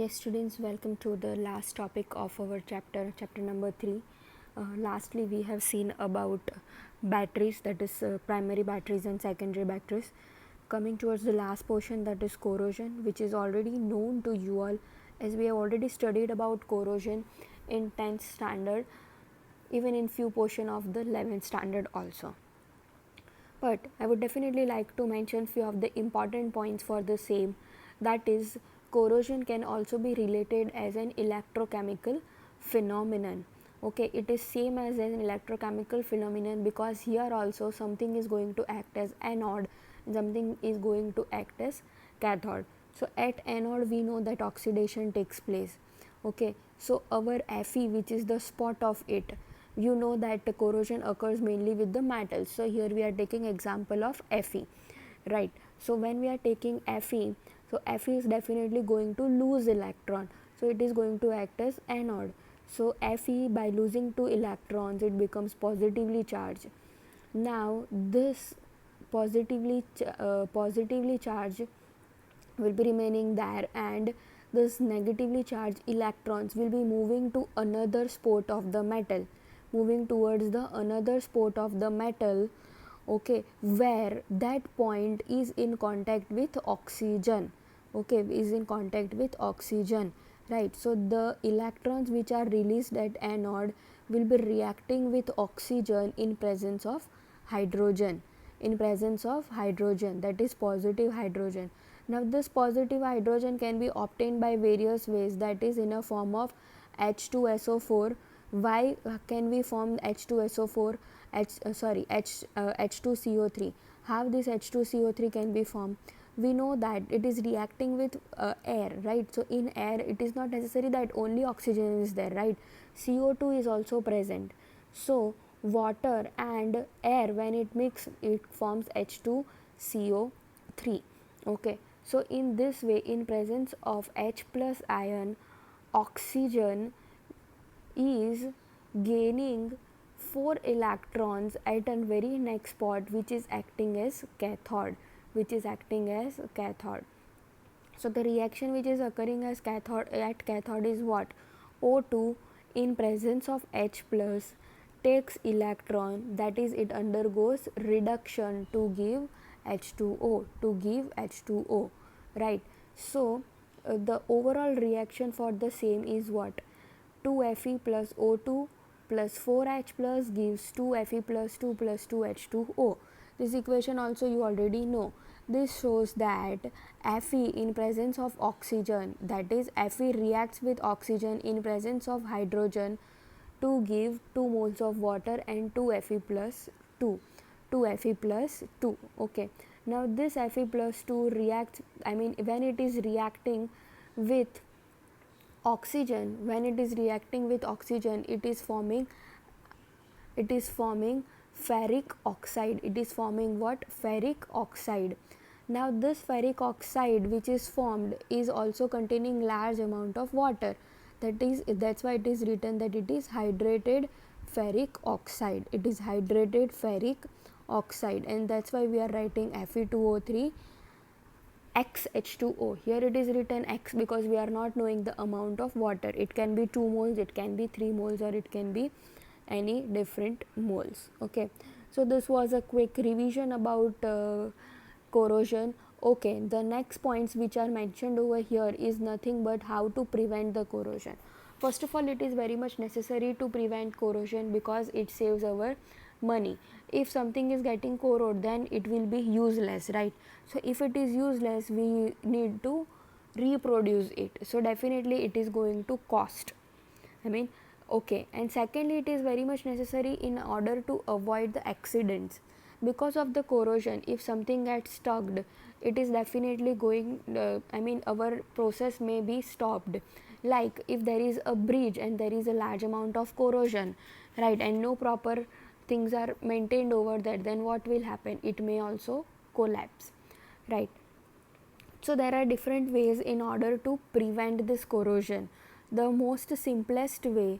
Yes, students, welcome to the last topic of our chapter number 3. Lastly, we have seen about batteries, that is primary batteries and secondary batteries. Coming towards the last portion, that is corrosion, which is already known to you all, as we have already studied about corrosion in 10th standard, even in few portion of the 11th standard also. But I would definitely like to mention few of the important points for the same. That is, corrosion can also be related as an electrochemical phenomenon. Okay, it is same as an electrochemical phenomenon because here also something is going to act as anode, something is going to act as cathode. So at anode we know that oxidation takes place. Okay, so our Fe, which is the spot of it, you know that the corrosion occurs mainly with the metals. So here we are taking example of Fe, right? So when we are taking Fe, so Fe is definitely going to lose electron, so it is going to act as anode. So Fe, by losing 2 electrons, it becomes positively charged. Now this positively charged will be remaining there, and this negatively charged electrons will be moving to another spot of the metal, moving towards the another spot of the metal. Okay, where that point is in contact with oxygen. Okay, is in contact with oxygen, right? So the electrons which are released at anode will be reacting with oxygen in presence of hydrogen, that is positive hydrogen. Now this positive hydrogen can be obtained by various ways, that is in a form of H2SO4. Why can we form H2SO4? H2CO3. How this H2CO3 can be formed? We know that it is reacting with air, right? So in air it is not necessary that only oxygen is there, right? CO2 is also present. So water and air, when it mix, it forms H2CO3. Okay, so in this way, in presence of H plus ion, oxygen is gaining 4 electrons at a very next spot, which is acting as cathode, so the reaction which is occurring as cathode is what? O2 in presence of H plus takes electron, that is it undergoes reduction to give H2O, right? So the overall reaction for the same is what? 2Fe plus O2 plus 4H plus gives 2Fe plus 2 plus 2H2O. This equation also you already know. This shows that Fe in presence of oxygen, that is Fe reacts with oxygen in presence of hydrogen to give 2 moles of water and 2Fe plus 2. Okay, now this Fe plus 2 reacts, when it is reacting with oxygen, it is forming ferric oxide. It is forming what? Ferric oxide. Now this ferric oxide which is formed is also containing large amount of water. That's why it is written that it is hydrated ferric oxide. And that's why we are writing Fe2O3 XH2O. Here it is written X because we are not knowing the amount of water. It can be 2 moles, it can be 3 moles, or it can be any different moles. Okay, so this was a quick revision about corrosion. Okay, the next points which are mentioned over here is nothing but how to prevent the corrosion. First of all, it is very much necessary to prevent corrosion because it saves our money. If something is getting corroded, then it will be useless, right? So if it is useless, we need to reproduce it, so definitely it is going to cost. Okay, and secondly, it is very much necessary in order to avoid the accidents. Because of the corrosion, if something gets stuck, it is definitely going our process may be stopped. Like if there is a bridge and there is a large amount of corrosion, right, and no proper things are maintained over there, then what will happen? It may also collapse, right? So there are different ways in order to prevent this corrosion. The most simplest way,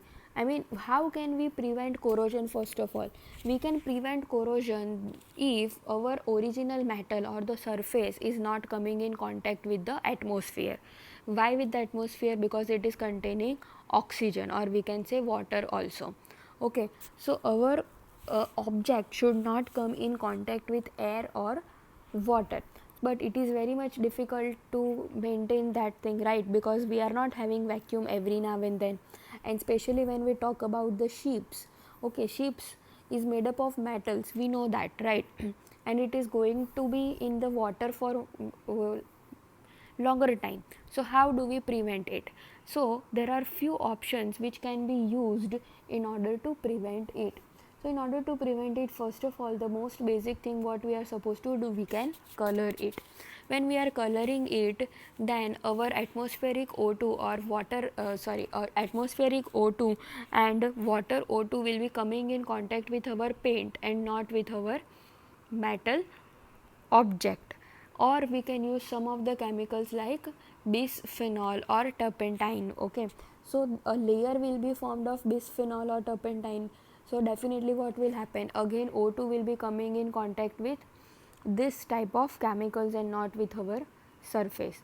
how can we prevent corrosion? First of all, we can prevent corrosion if our original metal or the surface is not coming in contact with the atmosphere. Why with the atmosphere? Because it is containing oxygen, or we can say water also. Okay, so our object should not come in contact with air or water, but it is very much difficult to maintain that thing, right? Because we are not having vacuum every now and then, and especially when we talk about the ships. Okay, ships is made up of metals, we know that, right? And it is going to be in the water for longer time. So how do we prevent it? So there are few options which can be used in order to prevent it. So in order to prevent it, first of all, the most basic thing what we are supposed to do, we can color it. When we are coloring it, then our atmospheric O2 or water atmospheric O2 and water O2 will be coming in contact with our paint and not with our metal object. Or we can use some of the chemicals like bisphenol or turpentine. Okay, so a layer will be formed of bisphenol or turpentine. So definitely what will happen, again O2 will be coming in contact with this type of chemicals and not with our surface.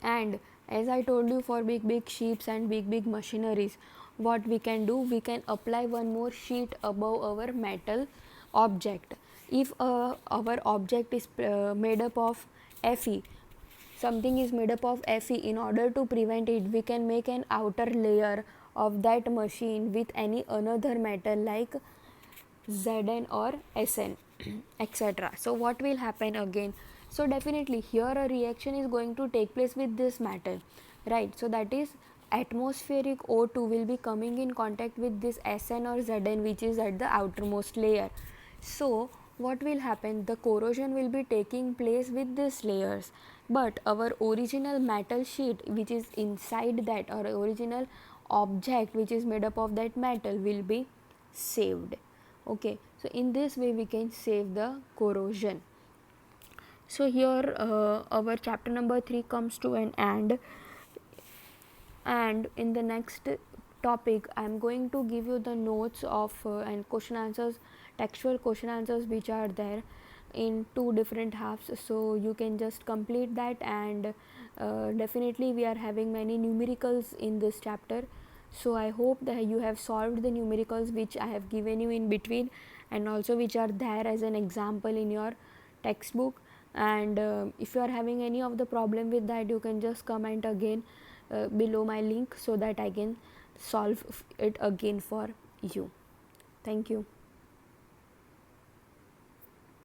And as I told you, for big ships and big machineries, what we can do, we can apply one more sheet above our metal object. If our object is made up of Fe, something is made up of Fe, in order to prevent it, we can make an outer layer of that machine with any another metal like Zn or Sn, etc. So what will happen again? So definitely here a reaction is going to take place with this metal, right? So that is atmospheric O2 will be coming in contact with this Sn or Zn, which is at the outermost layer. So what will happen, the corrosion will be taking place with these layers, but our original metal sheet which is inside that, or original object which is made up of that metal, will be saved. Okay, so in this way we can save the corrosion. So here our chapter number 3 comes to an end, and in the next topic I am going to give you the notes of and question answers, textual question answers which are there in two different halves, so you can just complete that. And definitely we are having many numericals in this chapter, so I hope that you have solved the numericals which I have given you in between, and also which are there as an example in your textbook. And if you are having any of the problem with that, you can just comment again below my link, so that I can solve it again for you. Thank you.